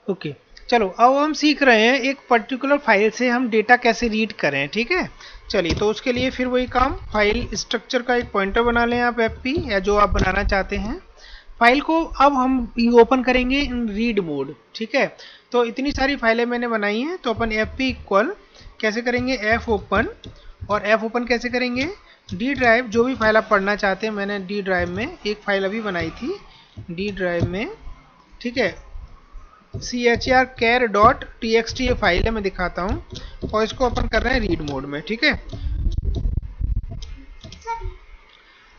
Okay, चलो अब हम सीख रहे हैं एक पर्टिकुलर फाइल से हम डेटा कैसे रीड करें। ठीक है, चलिए तो उसके लिए फिर वही काम, फाइल स्ट्रक्चर का एक पॉइंटर बना लें आप एफपी या जो आप बनाना चाहते हैं। फाइल को अब हम ओपन करेंगे इन रीड मोड। ठीक है, तो इतनी सारी फाइलें मैंने बनाई हैं, तो अपन एफपी इक्वल कैसे करेंगे, एफ ओपन। और एफ ओपन कैसे करेंगे, डी ड्राइव, जो भी फाइल आप पढ़ना चाहते हैं। मैंने डी ड्राइव में एक फाइल अभी बनाई थी, डी ड्राइव में, ठीक है, chr_care.txt ये फाइल है, मैं दिखाता हूँ। और इसको ओपन कर रहे हैं रीड मोड में। ठीक है,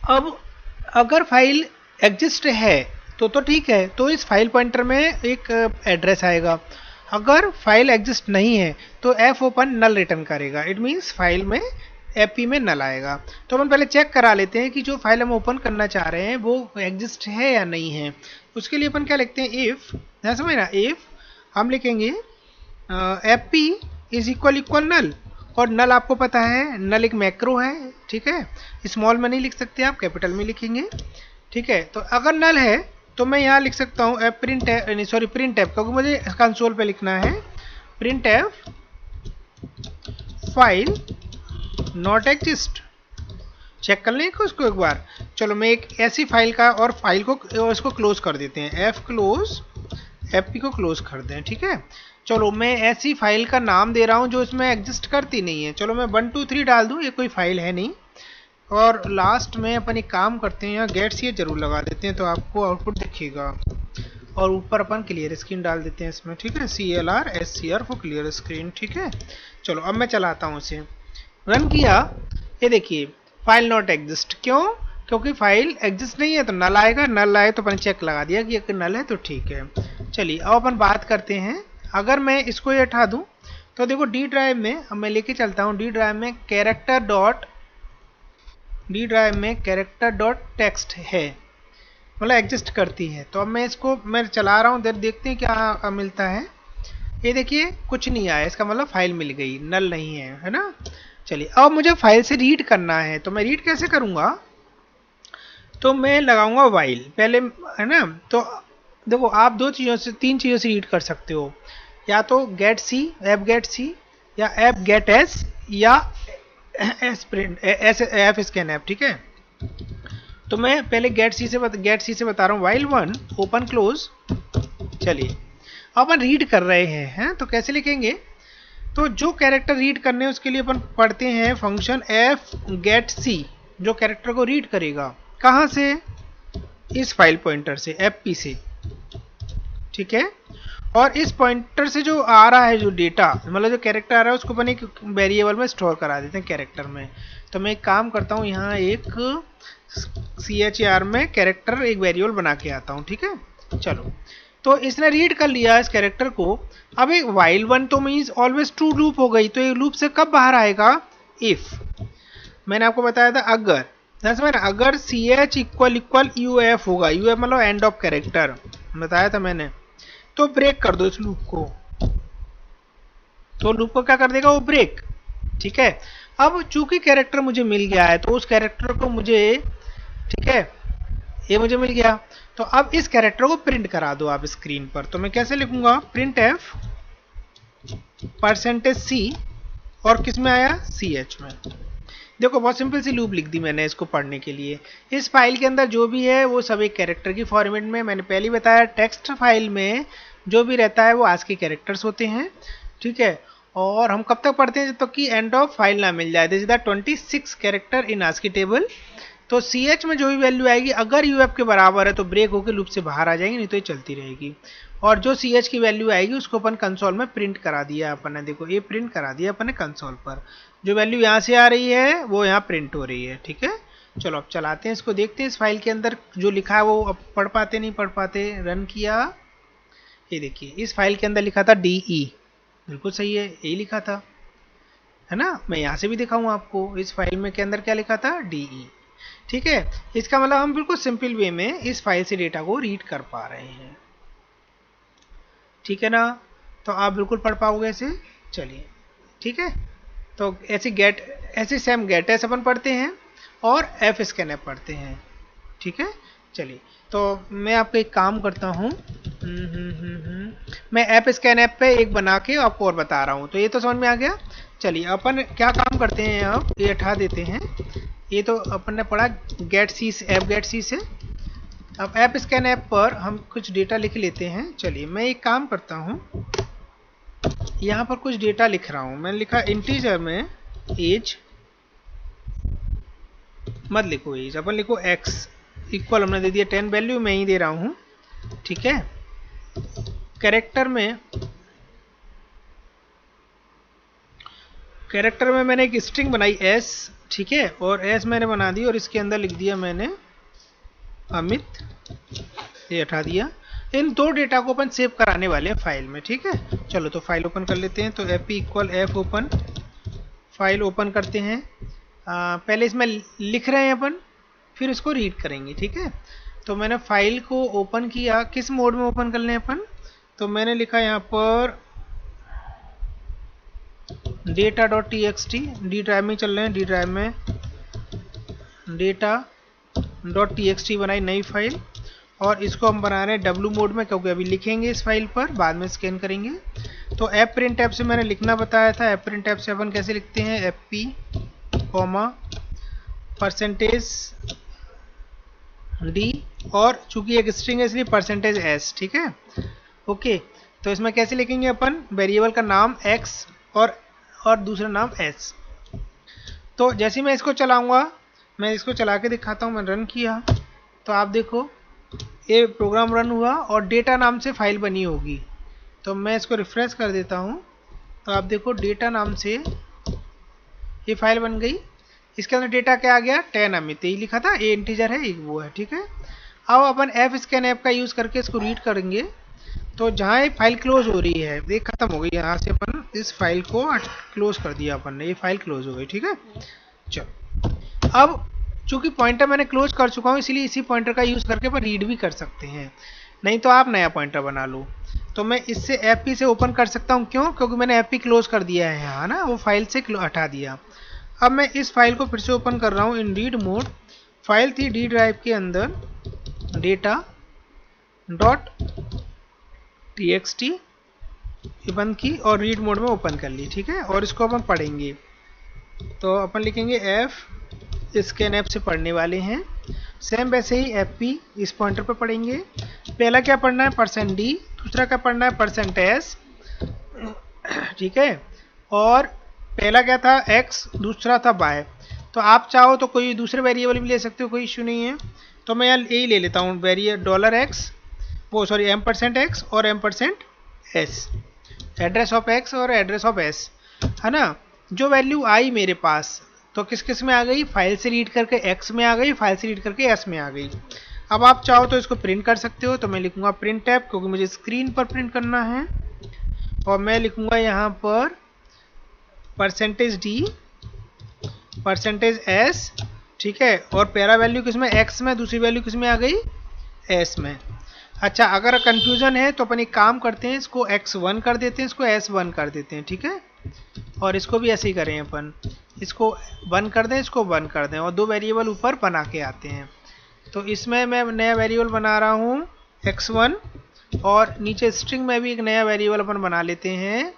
अब अगर फाइल एग्जिस्ट है तो ठीक है, तो इस फाइल पॉइंटर में एक एड्रेस आएगा। अगर फाइल एग्जिस्ट नहीं है तो एफ ओपन नल रिटर्न करेगा। इट मीन्स फाइल में एपी में नल आएगा। तो हम पहले चेक करा लेते हैं कि जो फाइल हम ओपन करना चाह रहे हैं वो एग्जिस्ट है या नहीं है। उसके लिए अपन क्या लिखते हैं, इफ, ध्यान समझ ना, इफ हम लिखेंगे एपी इज इक्वल नल। और नल आपको पता है, नल एक मैक्रो है। ठीक है, स्मॉल में नहीं लिख सकते आप, कैपिटल में लिखेंगे। ठीक है, तो अगर नल है तो मैं यहाँ लिख सकता हूँ F print, sorry print F, क्योंकि मुझे कंसोल पे लिखना है print F file not exist. Check कर लें उसको एक बार। चलो मैं एक ऐसी फाइल का, और फाइल को इसको क्लोज कर देते हैं, एफ क्लोज, एफपी को क्लोज कर दें। ठीक है, चलो मैं ऐसी फाइल का नाम दे रहा हूँ जो इसमें एग्जिस्ट करती नहीं है। चलो मैं 1 2 3 डाल दूँ, ये कोई फाइल है नहीं। और लास्ट में अपन एक काम करते हैं, यहाँ गेट सी जरूर लगा देते हैं तो आपको आउटपुट दिखेगा। और ऊपर अपन क्लियर स्क्रीन डाल देते हैं इसमें। ठीक है, CLR_SCR फॉर क्लियर स्क्रीन। ठीक है, चलो अब मैं चलाता हूँ इसे, रन किया, ये देखिए फाइल नॉट एग्जिस्ट। क्यों, क्योंकि फाइल एग्जिस्ट नहीं है तो नल आएगा, नल आए तो अपन चेक लगा दिया कि अगर नल है तो ठीक है। चलिए अब अपन बात करते हैं, अगर मैं इसको ये हटा दूं तो देखो डी ड्राइव में, अब मैं लेके चलता हूँ डी ड्राइव में कैरेक्टर डॉट टेक्स्ट है, मतलब एग्जिस्ट करती है। तो अब मैं इसको मैं चला रहा हूँ, देखते हैं क्या मिलता है। ये देखिए कुछ नहीं आया, इसका मतलब फाइल मिल गई, नल नहीं है ना। चलिए अब मुझे फाइल से रीड करना है, तो मैं रीड कैसे करूँगा, तो मैं लगाऊंगा वाइल पहले, है ना। तो देखो आप तीन चीज़ों से रीड कर सकते हो, या तो गेट सी, एफ गेट सी, या एफ गेट एस, या S print S, F scan F. ठीक है, तो मैं पहले गेट सी से बता रहा हूँ, वाइल 1 ओपन क्लोज। चलिए अपन रीड कर रहे हैं, तो कैसे लिखेंगे, तो जो कैरेक्टर रीड करने हैं उसके लिए अपन पढ़ते हैं फंक्शन एफ गेट सी, जो कैरेक्टर को रीड करेगा। कहाँ से, इस फाइल पॉइंटर से, एफपी से। ठीक है, और इस पॉइंटर से जो आ रहा है, जो डेटा, मतलब जो कैरेक्टर आ रहा है उसको अपन एक वेरिएबल में स्टोर करा देते हैं कैरेक्टर में। तो मैं एक काम करता हूँ, यहाँ एक CHR में कैरेक्टर एक वेरिएबल बना के आता हूँ। ठीक है, चलो तो इसने रीड कर लिया इस कैरेक्टर को। अब एक वाइल 1 तो मीन्स ऑलवेज ट्रू लूप हो गई, तो ये लूप से कब बाहर आएगा, इफ, मैंने आपको बताया था अगर, अगर CH इक्वल UF होगा, UF मतलब एंड ऑफ कैरेक्टर, बताया था मैंने, तो ब्रेक कर दो इस लूप को, तो लूप को क्या कर देगा, वो ब्रेक। ठीक है, अब चूंकि कैरेक्टर मुझे मिल गया है तो उस कैरेक्टर को मुझे, ठीक है, ये मुझे मिल गया, तो अब इस कैरेक्टर को प्रिंट करा दो आप स्क्रीन पर। तो मैं कैसे लिखूंगा, प्रिंट एफ %C, और किस में आया, CH में। देखो बहुत सिंपल सी लूप लिख दी मैंने इसको पढ़ने के लिए। इस फाइल के अंदर जो भी है वो सब एक कैरेक्टर की फॉर्मेट में, मैंने पहले ही बताया टेक्स्ट फाइल में जो भी रहता है वो ASCII कैरेक्टर्स होते हैं। ठीक है, और हम कब तक पढ़ते हैं, जब तक कि एंड ऑफ फाइल ना मिल जाए। This is the 26 character in ASCII table. तो CH में जो भी वैल्यू आएगी अगर UF के बराबर है तो ब्रेक होकर लूप से बाहर आ जाएंगे, नहीं तो ये चलती रहेगी। और जो CH की वैल्यू आएगी उसको अपन कंसोल में प्रिंट करा दिया अपन ने, देखो ये प्रिंट करा दिया अपन ने कंसोल पर। जो वैल्यू यहाँ से आ रही है वो यहाँ प्रिंट हो रही है। ठीक है, चलो अब चलाते हैं इसको, देखते हैं इस फाइल के अंदर जो लिखा है वो अब पढ़ पाते नहीं पढ़ पाते। रन किया, ये देखिए इस फाइल के अंदर लिखा था DE, बिल्कुल सही है, यही लिखा था, है ना। मैं यहाँ से भी दिखाऊँ आपको, इस फाइल में के अंदर क्या लिखा था, DE। ठीक है, इसका मतलब हम बिल्कुल सिंपल वे में इस फाइल से डेटा को रीड कर पा रहे हैं। ठीक है ना, तो आप बिल्कुल पढ़ पाओगे इसे। चलिए ठीक है, तो ऐसे सेम गेट एस अपन पढ़ते हैं और एफ स्कैन एफ पढ़ते हैं। ठीक है, चलिए तो मैं आपको एक काम करता हूँ, मैं ऐप स्कैन ऐप पे एक बना के आपको और बता रहा हूँ, तो ये तो समझ में आ गया। चलिए अपन क्या काम करते हैं, अब ये हटा देते हैं। ये तो अपन ने पढ़ा गेट सी से, ऐप गेट सी से। अब ऐप स्कैन ऐप पर हम कुछ डेटा लिख लेते हैं। चलिए मैं एक काम करता हूँ, यहाँ पर कुछ डेटा लिख रहा हूँ। मैंने लिखा इंटीजर में एज, मत लिखो एज, अपन लिखो एक्स इक्वल, हमने दे दिया 10, वैल्यू मैं ही दे रहा हूँ, ठीक है। कैरेक्टर में मैंने एक स्ट्रिंग बनाई एस, ठीक है, और एस मैंने बना दी और इसके अंदर लिख दिया मैंने अमित, ये हटा दिया। इन दो डेटा को अपन सेव कराने वाले हैं फाइल में, ठीक है। चलो तो फाइल ओपन कर लेते हैं। तो app equal F open, file open करते हैं। पहले इसमें लिख रहे हैं अपन, फिर इसको रीड करेंगे, ठीक है। तो मैंने फाइल को ओपन किया, किस मोड में ओपन कर लें अपन, तो मैंने लिखा यहाँ पर data.txt, डी ड्राइव में चल रहे हैं, डी ड्राइव में data.txt बनाई नई फाइल, और इसको हम बना रहे हैं डब्लू मोड में, क्योंकि अभी लिखेंगे इस फाइल पर, बाद में स्कैन करेंगे। तो ऐप प्रिंट ऐप से मैंने लिखना बताया था। ऐप प्रिंट ऐप से अपन कैसे लिखते हैं, F P comma percentage D, और चूंकि एक स्ट्रिंग है इसलिए परसेंटेज एस, ठीक है, ओके। तो इसमें कैसे लिखेंगे अपन, वेरिएबल का नाम एक्स और दूसरा नाम एस। तो जैसे मैं इसको चलाऊंगा, मैं इसको चला के दिखाता हूँ। मैंने रन किया तो आप देखो ये प्रोग्राम रन हुआ और डेटा नाम से फाइल बनी होगी। तो मैं इसको रिफ्रेश कर देता हूँ, तो आप देखो डेटा नाम से ये फाइल बन गई। इसके अंदर डेटा क्या आ गया, 10 अमित, यही लिखा था, ये इंटीजर है, एक वो है, ठीक है। अब अपन एफ स्कैन ऐप का यूज़ करके इसको रीड करेंगे। तो जहाँ ये फाइल क्लोज हो रही है, ये खत्म हो गई, यहाँ से अपन इस फाइल को क्लोज कर दिया अपन ने, ये फाइल क्लोज हो गई, ठीक है। चलो अब चूंकि पॉइंटर मैंने क्लोज कर चुका हूँ, इसलिए इसी पॉइंटर का यूज़ करके अपन रीड भी कर सकते हैं, नहीं तो आप नया पॉइंटर बना लो। तो मैं इससे एफ पी से ओपन कर सकता हूँ, क्यों, क्योंकि मैंने एफ पी क्लोज कर दिया है यहाँ ना, वो फाइल से हटा दिया। अब मैं इस फाइल को फिर से ओपन कर रहा हूँ इन रीड मोड। फाइल थी डी ड्राइव के अंदर data.txt, ये बंद की और रीड मोड में ओपन कर ली, ठीक है। और इसको अपन पढ़ेंगे, तो अपन लिखेंगे एफ स्कैन ऐप से पढ़ने वाले हैं। सेम वैसे ही एफ पी इस पॉइंटर पर पढ़ेंगे। पहला क्या पढ़ना है, परसेंट डी, दूसरा क्या पढ़ना है, परसेंट एस, ठीक है। और पहला क्या था, एक्स, दूसरा था बाय। तो आप चाहो तो कोई दूसरे वेरिएबल भी ले सकते हो, कोई इश्यू नहीं है। तो मैं यहाँ यही ले लेता हूँ, वेरिएबल $x, वो सॉरी $x और $s, एड्रेस ऑफ x और एड्रेस ऑफ s, है ना। जो वैल्यू आई मेरे पास, तो किस किस में आ गई, फाइल से रीड करके x में आ गई, फाइल से रीड करके s में आ गई। अब आप चाहो तो इसको प्रिंट कर सकते हो। तो मैं लिखूंगा प्रिंट ऐप, क्योंकि मुझे स्क्रीन पर प्रिंट करना है, और मैं लिखूंगा यहाँ पर परसेंटेज डी, परसेंटेज एस, ठीक है। और पहला वैल्यू किसमें, x में, दूसरी वैल्यू किसमें आ गई, s में। अच्छा, अगर कंफ्यूजन है तो अपन एक काम करते हैं, इसको x1 कर देते हैं, इसको s1 कर देते हैं, ठीक है। और इसको भी ऐसे ही करें अपन, इसको 1 कर दें, इसको 1 कर दें, और दो वेरिएबल ऊपर बना के आते हैं। तो इसमें मैं नया वेरिएबल बना रहा हूँ x1, और नीचे स्ट्रिंग में भी एक नया वेरिएबल अपन बना लेते हैं,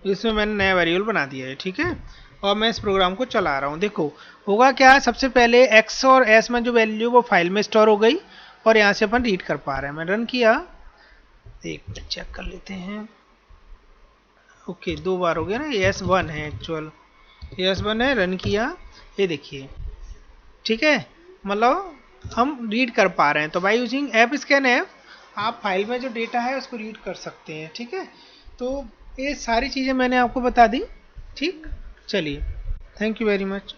इसमें मैंने नया वेरिएबल बना दिया है, ठीक है। और मैं इस प्रोग्राम को चला रहा हूँ। देखो होगा क्या, सबसे पहले x और s में जो वैल्यू वो फाइल में स्टोर हो गई, और यहाँ से अपन रीड कर पा रहे हैं। मैं रन किया, एक मिनट चेक कर लेते हैं। ओके, 2 बार हो गया ना, ये s1 है एक्चुअल, ये s1 है। रन किया, ये देखिए, ठीक है, मतलब हम रीड कर पा रहे हैं। तो by using app scan app आप फाइल में जो डेटा है उसको रीड कर सकते हैं, ठीक है। तो ये सारी चीज़ें मैंने आपको बता दी, ठीक। चलिए, थैंक यू वेरी मच।